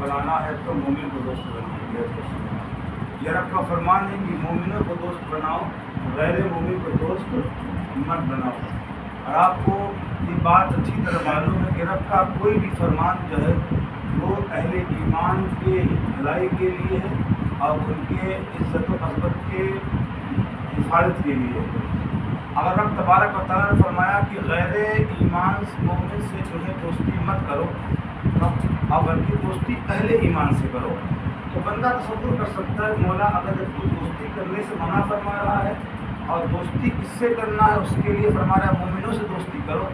بنانا ہے تو مومن کو دوست بنائیں. یہ رب کا فرمان ہے کہ مومنوں کو دوست بناؤ، غیر مومن کو دوست مت بناؤ. اور آپ کو یہ بات اچھی طرح معلوم ہے کہ رب کا کوئی بھی فرمان جو ہے وہ اہل ایمان کے بھلائی کے لیے ہے اور ان کے عزت و عظمت کے حفاظت کے لیے ہے. اگر رب تبارک و تعالیٰ نے فرمایا کہ غیر ایمان مومن سے جو ہے دوستی مت کرو اور بلکہ دوستی اہل ایمان سے کرو، تو بندہ تصور کر سکتا ہے مولا اگر تو دوستی کرنے سے منع فرما رہا ہے اور دوستی کس سے کرنا ہے اس کے لیے فرما رہا ہے مومنوں سے دوستی کرو،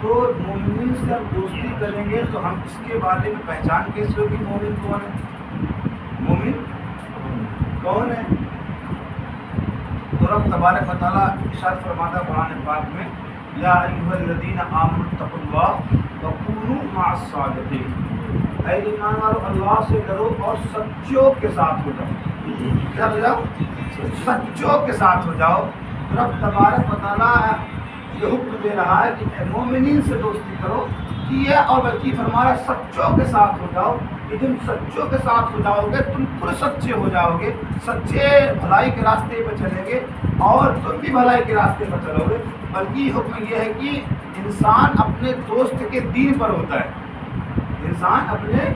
تو مومنین سے ہم دوستی کریں گے تو ہم اس کے بارے میں پہچان کیسے ہوگی مومن کون ہے؟ مومن کون ہے؟ تو رب تبارک و تعالیٰ ارشاد فرماتا ہے قرآن پاک میں، یا ایھا الذین آمنوا اتقوا اللہ وکونوا مع الصادقین، اے ایمان والو اللہ سے ڈرو اور سچوں کے ساتھ ہو جاؤ. کیا ہو جاؤ؟ سچوں کے ساتھ ہو جاؤ. رب تبارک و تعالیٰ یہ حکم دے رہا ہے کہ اے مومنین سے دوستی کرو یہ، اور بلکہ فرما رہا ہے سچوں کے ساتھ ہو جاؤ. کہ تم سچوں کے ساتھ ہو جاؤ گے تم خود سچے ہو جاؤ گے، سچے بھلائی کے راستے پہ چلیں گے اور تم بھی بھلائی کے راستے پر چلو گے. بلکہ حکم یہ ہے کہ انسان اپنے دوست کے دین پر ہوتا ہے، انسان اپنے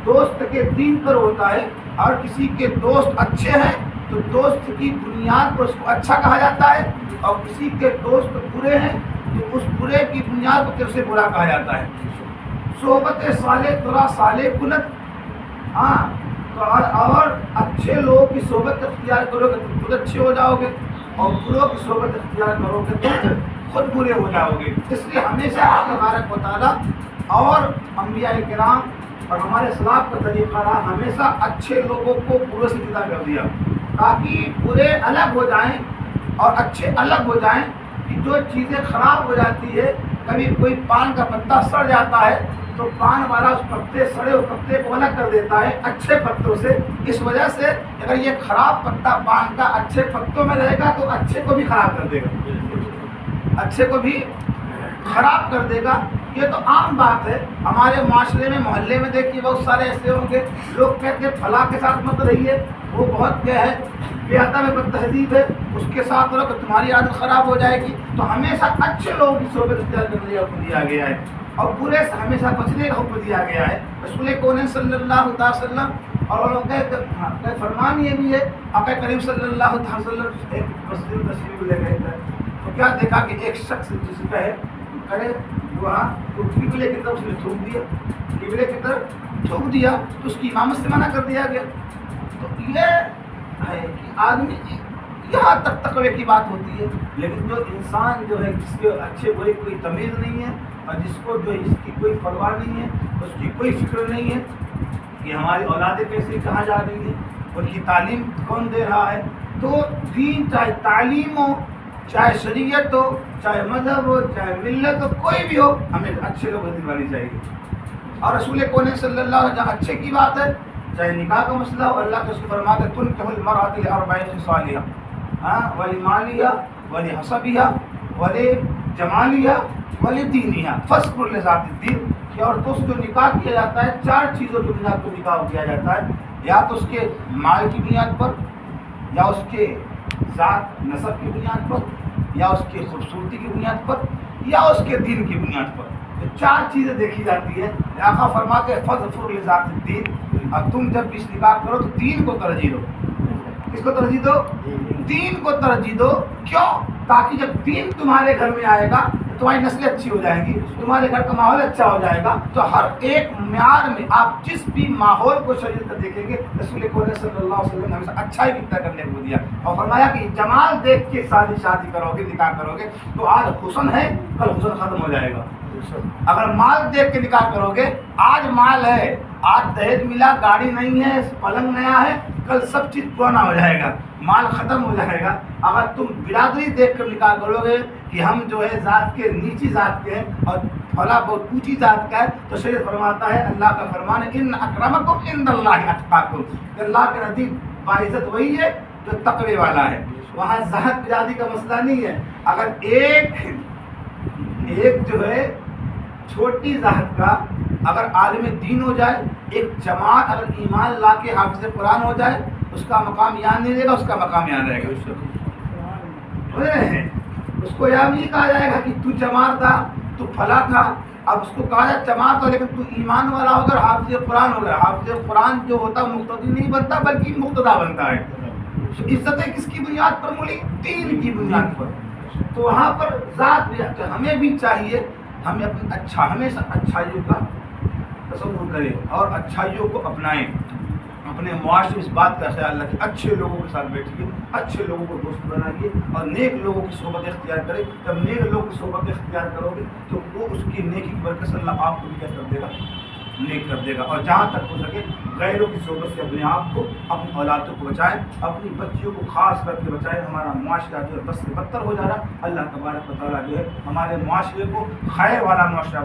دوست کے دین پر ہوتا ہے. اور کسی کے دوست اچھے ہیں تو دوست کی بنیاد پر اس کو اچھا کہا جاتا ہے، اور کسی کے دوست برے ہیں تو اس برے کی بنیاد پر اسے برا کہا جاتا ہے. صحبت صالح ترا صالح کنت، ہاں تو اور اچھے لوگوں کی صحبت اختیار کرو گے تو خود اچھے ہو جاؤ گے، اور بروں کی صحبت اختیار کرو گے تو خود برے ہو جاؤ گے. اس لیے ہمیشہ اللہ تبارک و تعالیٰ اور انبیاء کرام اور ہمارے اسلاف کا طریقہ رہا ہمیشہ اچھے لوگوں کو بروں سے جدا کر دیا تاکہ برے الگ ہو جائیں اور اچھے الگ ہو جائیں. کہ جو چیزیں خراب ہو جاتی ہے، کبھی کوئی پان کا پتا سڑ جاتا ہے تو پان والا اس پتے سڑے ہوئے پتے کو الگ کر دیتا ہے اچھے پتوں سے. اس وجہ سے اگر یہ خراب پتا پان کا اچھے پتوں میں رہے گا تو اچھے کو بھی خراب کر دے گا، اچھے کو بھی خراب کر دے گا. یہ تو عام بات ہے ہمارے معاشرے میں، محلے میں دیکھیے بہت سارے ایسے ہوں گے لوگ کہتے ہیں فلاں کے ساتھ مت رہیے، وہ بہت کیا ہے بے ادب ہے، بد تہذیب ہے، اس کے ساتھ رہو تو تمہاری عادت خراب ہو جائے گی. تو ہمیشہ اچھے لوگوں کی صحبت اختیار کرنے کا حکم دیا گیا ہے اور برے سے ہمیشہ بچنے کا حکم دیا گیا ہے. رسول کون صلی اللہ علیہ وسلم اور لوگوں کا فرمان یہ بھی ہے، آقا کریم صلی اللہ علیہ وسلم ایک مسجد تشریف لے گئے تھے تو کیا دیکھا کہ ایک شخص جس کا ہے کرے وہاں تو قبلے کی طرف اس نے تھوک دیا، قبلے کی طرف تھوک دیا تو اس کی امامت سے منع کر دیا گیا. تو یہ ہے کہ آدمی یہاں تک تقوی کی بات ہوتی ہے، لیکن جو انسان جو ہے جس کے اچھے برے کوئی تمیز نہیں ہے اور جس کو جو اس کی کوئی پرواہ نہیں ہے، اس کی کوئی فکر نہیں ہے کہ ہماری اولادیں کیسے کہاں جا رہی ہیں، ان کی تعلیم کون دے رہا ہے. تو دین چاہے تعلیم ہو، چاہے شریعت ہو، چاہے مذہب ہو، چاہے ملت ہو، کوئی بھی ہو، ہمیں اچھے لوگ دلوانی چاہیے. اور رسول کون صلی اللہ علیہ وسلم اچھے کی بات ہے، چاہے نکاح کا مسئلہ ہو، اللہ کے رسول فرماتے ہیں تنکح المرأۃ لأربع خصال، ولمالها ولحسبها ولجمالها ولدینها فاصبر لذات الدین. کہ عورتوں سے جو نکاح کیا جاتا ہے 4 چیزوں کی بنیاد پر نکاح کیا جاتا ہے، یا تو اس کے مال کی بنیاد پر، یا اس کے ذات نسب کی بنیاد پر، یا اس کی خوبصورتی کی بنیاد پر، یا اس کے دین کی بنیاد پر. تو 4 چیزیں دیکھی جاتی ہے. آقا فرماتے ہیں فاصبر لذات الدین، اور تم جب بھی نکاح کرو تو دین کو ترجیح دو. کس کو ترجیح دو؟ دین کو ترجیح دو. کیوں؟ تاکہ جب دین تمہارے گھر میں آئے گا تمہاری نسلیں اچھی ہو جائیں گی، تمہارے گھر کا ماحول اچھا ہو جائے گا. تو ہر ایک معیار میں آپ جس بھی ماحول کو شریعت کا دیکھیں گے، رسول کریم صلی اللہ علیہ وسلم نے ہمیشہ اچھائی کی طرح کرنے کو دیا اور فرمایا کہ جمال دیکھ کے شادی کرو گے، نکاح کرو گے تو آج حسن ہے کل حسن ختم ہو جائے گا. اگر مال دیکھ کے نکاح کرو گے، آج مال ہے، آج دہیج ملا، گاڑی نہیں ہے، پلنگ نیا ہے، کل سب چیز پرانا ہو جائے گا، مال ختم ہو جائے گا. اگر تم برادری دیکھ کر نکاح کرو گے کہ ہم جو ہے ذات کے نیچی ذات کے ہیں اور فلاں بہت اونچی ذات کا ہے، تو شریعت فرماتا ہے، اللہ کا فرمان ہے ان اکرمکم عند اللہ اتقاکم، کہ اللہ کے نزدیک باعزت وہی ہے جو تقوی والا ہے. وہاں ذات برادری کا مسئلہ نہیں ہے. اگر ایک جو ہے چھوٹی ذات کا اگر عالم دین ہو جائے ایک جماعت اگر ایمان لا کے حافظ قرآن ہو جائے اس کا مقام یہاں نہیں رہے گا، اس کا مقام یہاں رہے گا. اس کو یہاں نہیں کہا جائے گا کہ تو جماعت تھا، تو پھلا تھا. اب اس کو کہا جائے جماعت ہو لیکن تو ایمان والا ہو کر حافظ قرآن ہو گیا. حافظ قرآن جو ہوتا ہے مقتدی نہیں بنتا بلکہ مقتدا بنتا ہے. عزتیں کس کی بنیاد پر ملی؟ دین کی بنیاد پر. تو وہاں پر ذات بھی ہمیں بھی چاہیے ہمیں اپنی ہمیشہ اچھائیوں کا تصور کریں اور اچھائیوں کو اپنائیں. اپنے معاشرے میں اس بات کا خیال رکھیں، اچھے لوگوں کے ساتھ بیٹھیے، اچھے لوگوں کو دوست بنائیے اور نیک لوگوں کی صحبت اختیار کریں. جب نیک لوگوں کی صحبت اختیار کرو گے تو وہ اس کی نیکی کی برکت سے اللہ آپ کو بھی کیا کر دے گا؟ نیک کر دے گا. اور جہاں تک ہو سکے غیروں کی صحبت سے اپنے آپ کو، اپنی اولادوں کو بچائیں، اپنی بچیوں کو خاص کر کے بچائیں. ہمارا معاشرہ جو ہے بس سے بدتر ہو جا رہا ہے. اللہ تبارک و تعالیٰ جو ہے ہمارے معاشرے کو خیر والا معاشرہ